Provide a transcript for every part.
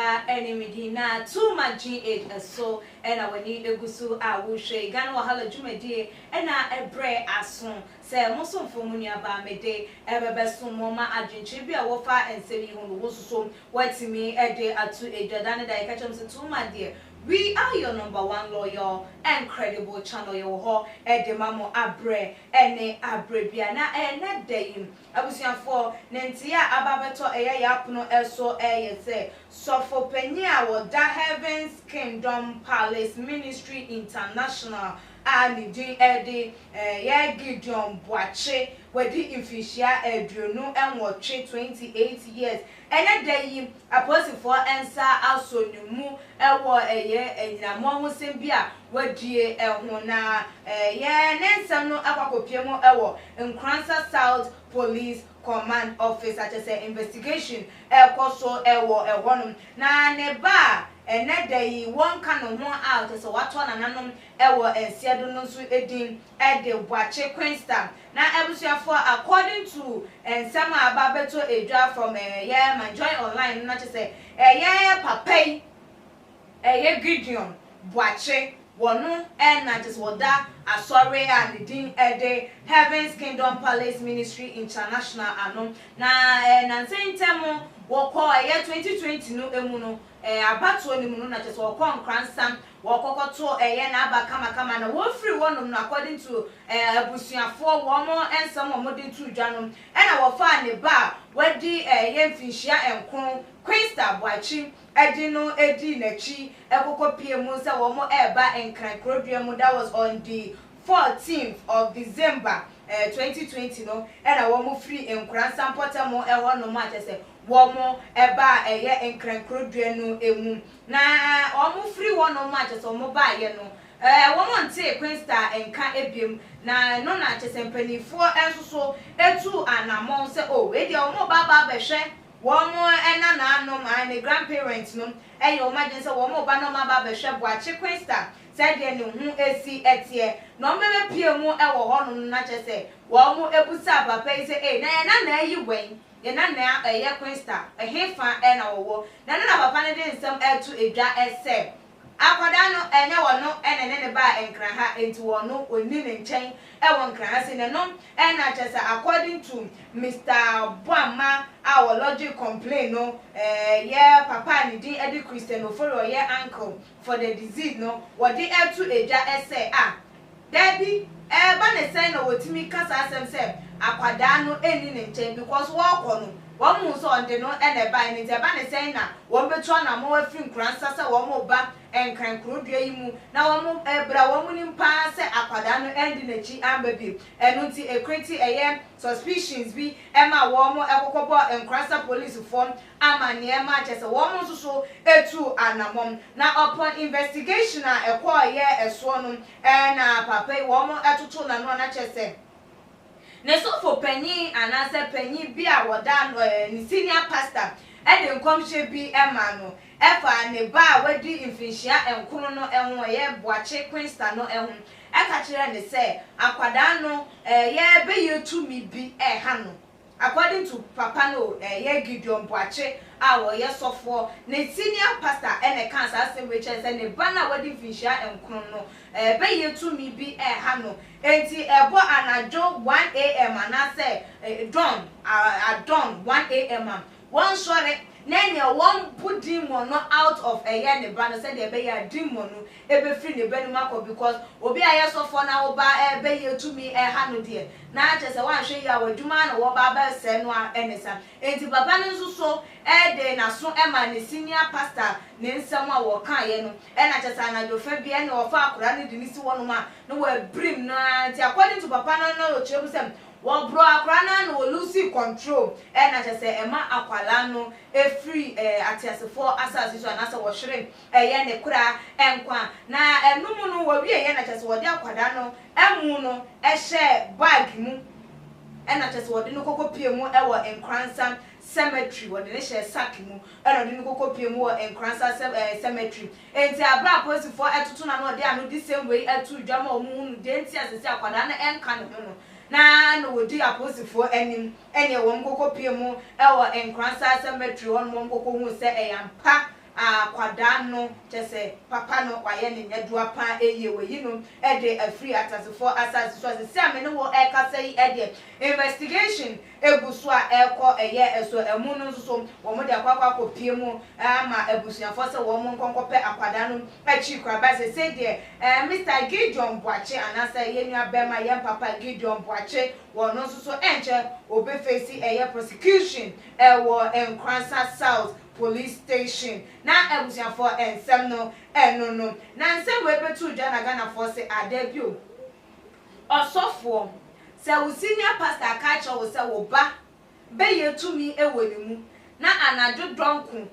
pa enemy na too much GH so and I need egusu a wo hwe Ghana wahala dwumadi na ebre aso se moso mfomu aba mede ebebeso moma adwenche bi a wo fa ensemi hu wo soso watimi ede atu edwadane da ikachem se too much dear. We are your #1 loyal and credible channel yo ho edemamo abre ene abrebia na ene deyim abusiafo nentia ababeto eye yapono eso eye se sofo panyi a woda Heaven's Kingdom Palace Ministry International and di edi ye Gideon Boache wedi infisia eduonu enwotwe 28 years ene deyim aposifo ensa asonimu ewo eye enyinamo hosem bia wadie eho na ye nensam no akwakopiemu ewo Nkransa South Police Command Office atese investigation ekoso ewo ehonum na ne ba ene dey won kan no ho out so wato na nanom ewo ensiedo no so edin ede Boache Queenstown na ebusuafo according to ensama ababeto edwa from Manjoy Online na tese papai Gideon Boache wonu na just woda asore and din ede Heaven's Kingdom Palace Ministry International anom na nansentemo woko 2020 no emu no abatuo ni mu na just woko Nkransa wokokoto na aba kama na wo free wonum no according to abusuafo wo mo ensam wo modin tu dwanom na wo fa ne ba wadi yemfinhia enkron Queenstown Boache edi no edi nachi ekokopie mu se wo mo eba enkran krodua mu. That was on the 14th of December 2020 no na wo mo free Nkransa Porta mo eho no ma tese wo mo eba enkran krodua no emu na wo mo free wo no ma tese wo mo ba ye no wo mo nte Queenstown enka ebiem na no na tese mpanifo ensoso etu anamon se we dia wo mo ba behwe womo ena na anom and grandparents no eyo imagine say womo ba no ma ba behwe Boache Queenstown said de ne hu esi etie no meme pie mu ewo ho no na chese womo ebusa papa yi say na ayi wen ye na Queenstown hefa na wo na papa ne de nsem etu edwa ese akwada no enye wono ne ba enkran ha enti wono oni ne nchen ewo nkran ha se ne no na chese according to Mr. Boama our logic complain no papa ni din edi Christian oforo ye uncle for the disease no wodi etu eja ese daddy ba ne say no wotimi kasa asem se akwada no eni ne nchen because wo kono wo mu so onde no na ba ni te ba ne say na wo betu na mo afi Nkransa se wo mo ba enkran krodua yi mu na wo mo bra wo mu ni mpa se akwada no endi na chi ambabi enu nti ekreti suspicions bi ema wo mo ekokobo Nkransa police form amane ema chese wo mo so etu anamom na upon investigation ekoye eso no na papa wo mo etoto na no na chese ne so for penny anase penny bi a woda ni senior pastor ede nkomhye bi ema no efa ne ba wadi infishia enkunu no enwo ye Boache Queenstown no ehun eka kire ne se akwada no ye be yetumi bi ha no according to papa no ye Gideon Boache awo ye sofo ne senior pastor ene cancer assembly church ne ba na wadi infishia enkunu no be yetumi bi ha no enti ebo anajo 1 am anase dawn 1 am one sorry nenya one put demon no out of ne brand said they be ya demon no ebe free ne benu mako because obi aye sofo na wo ba be ye tumi ha no de na chese wan hwe ya waduma na wo ba ba se no enesa enti papa no so de na so ema ne senior pastor ne nsam a wo kan ye no na chese na do fa bi na wo fa akura ne dinisi wono ma no we brim na enti according to papa no o chebu sem wo bro akrana no lose control na chese ema akwala no free atiasefo asase so anasa wo hwere ye ne kura enkwa na enumu no wo wie na chese wo de akwada no emu no ehye bag mu na chese wo de no kokopie mu ewo Nkransa cemetery wo de ne hye sack mu de no kokopie mu wo Nkransa cemetery enti abra posifo etoto na no de ano the same way etu dwama omu nu de enti asese akwada na enka no na no wodi aposifo enim enye wo mkokopie mu ewo Nkransa cemetery won mo mkoko hu se eyampa akwada no chese papa no waye ne nyadua pa eye we yino e de afri atasefo asase so se ame ne wo e kasa yi e de investigation egusu a ekọ eye eso emu no so wo mo de akwakwa kopie mu ama ebusuafo se wo mo nkonkope akwada no achi kwa ba se de Mr. Gideon Boache anasa ye nua bema ye papa Gideon Boache wo no so enche obe face eye prosecution wo Nkransa South Police Station na ebusuafo ensem no no na nsem we betu dwa na Ghana for se adabio osofo se wo senior pastor akacha wo se wo ba be yetumi ewonimu na anadwo donku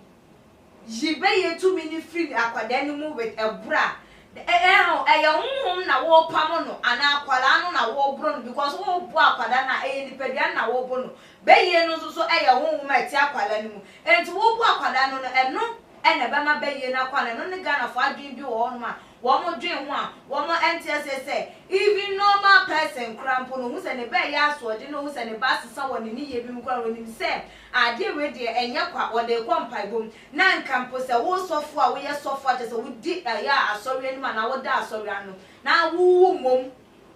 yi be yetumi ni free akwada ni mu with ebra ehun na wo pamo no ana akwala no na wo bro no because wo bu akwada na nipedia na wo bu no be ye no so ehun ma ti akwala ni mu enti wo bu akwada no eno ene be ma be ye na akwala no ne Ghana for adwin bi wo no ma wo mo dwen ho a wo mo NTSS even normal person crampo no hu se ne be ya so de no hu se ne ba sesa wo ne ye bi mu kwa wo ni se ade we de enye kwa wo de kwa mpaibom na nkampo se wo sofo a wo ye sofo a se wo di ya asori ni ma na wo da asori ano na wo mom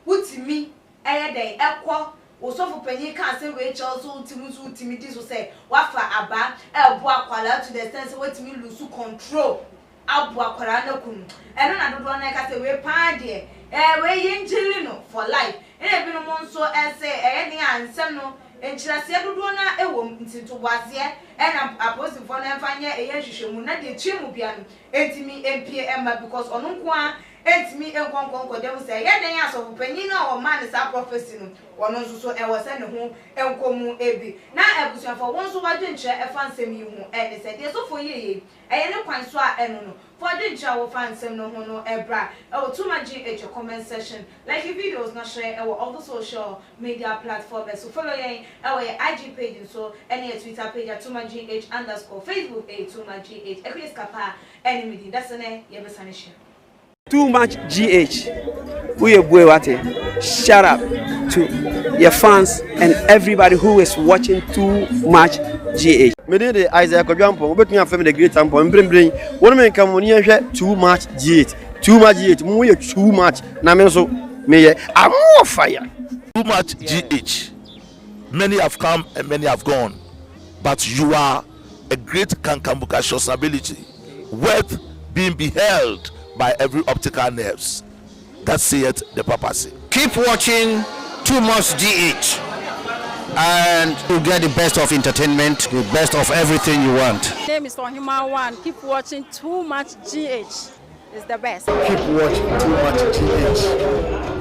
wutimi eye de ekọ osofu panyi kan se we so utimi di so se wafa aba ebo akwala to the sense wetimi lose control abu akwara na kunu eno na dodo na ka se we pa de we yinjili no for life ene bi no mo nso ese ni ansem no enchirase dodo na ewo ntinto waze ena apostle na mfanye hwehwemu na de twemu bia no entimi empie emma because ono nko a entimi enkonkonko dem se ye den asofu panyi na o man sa prophecy no ono nso so e wo se ne ho enkomu ebi na ebusuafo won so wadwe nkyere efa nsem yi ho ene se de so fo yeye eye ne kwan so a eno no for the nkyere wo fa nsem no ho no ebra e wo too much GH comment section like your videos na share e wo all the social media platforms so follow yen e wo your IG page so any Twitter page at @tumaGH _ Facebook @tumaGH e please kapa any media that's ne ye be sanisha Too much GH. We what? Shout out to your fans and everybody who is watching Too Much GH. Me dey Isaiah Kodwampo, we betun afem the great tempo. Mbrenbren, won me kan woni hwe Too Much GH. Too Much GH. Mu ye too much. Na me so me ye am fire. Too Much GH. Many have come and many have gone, but you are a great Kankambuka ability, worth being beheld by every optical nerves. That saith the papacy. Keep watching Too Much GH and you get the best of entertainment, the best of everything you want. My name is Ohima One. Keep watching Too Much GH. It's the best. Keep watching Too Much GH.